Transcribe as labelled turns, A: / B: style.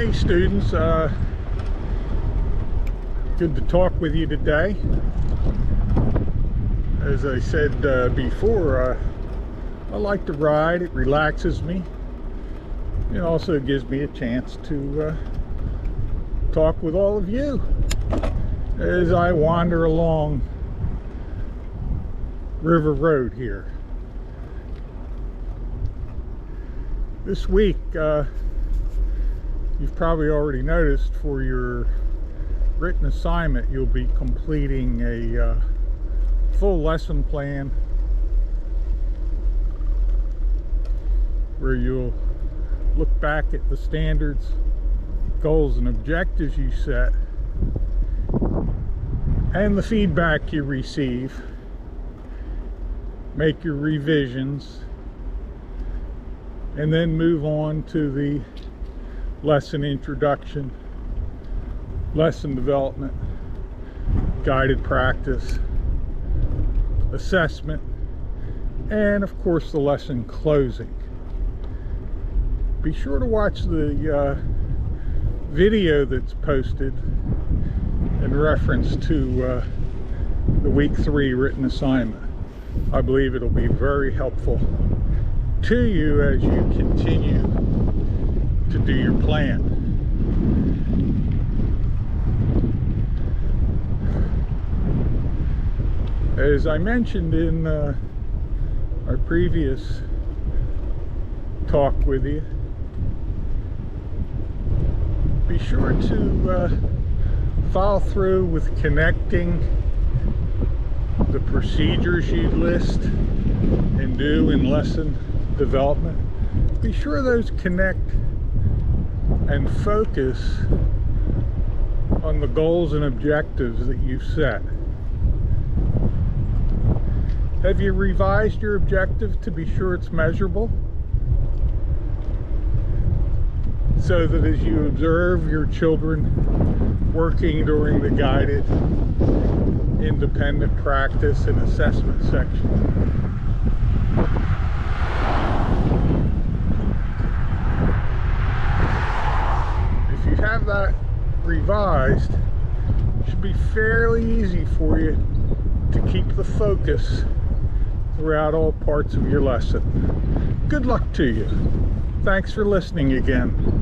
A: Hey students, good to talk with you today. As I said before, I like to ride. It relaxes me. It also gives me a chance to talk with all of you as I wander along River Road here. This week, you've probably already noticed for your written assignment, you'll be completing a full lesson plan where you'll look back at the standards, goals, and objectives you set and the feedback you receive, make your revisions, and then move on to the lesson introduction, lesson development, guided practice, assessment, and of course the lesson closing. Be sure to watch the video that's posted in reference to the week 3 written assignment. I believe it'll be very helpful to you as you continue to do your plan. As I mentioned in our previous talk with you, be sure to follow through with connecting the procedures you list and do in lesson development. Be sure those connect and focus on the goals and objectives that you've set. Have you revised your objective to be sure it's measurable? So that as you observe your children working during the guided independent practice and assessment section, have that revised, it should be fairly easy for you to keep the focus throughout all parts of your lesson. Good luck to you. Thanks for listening again.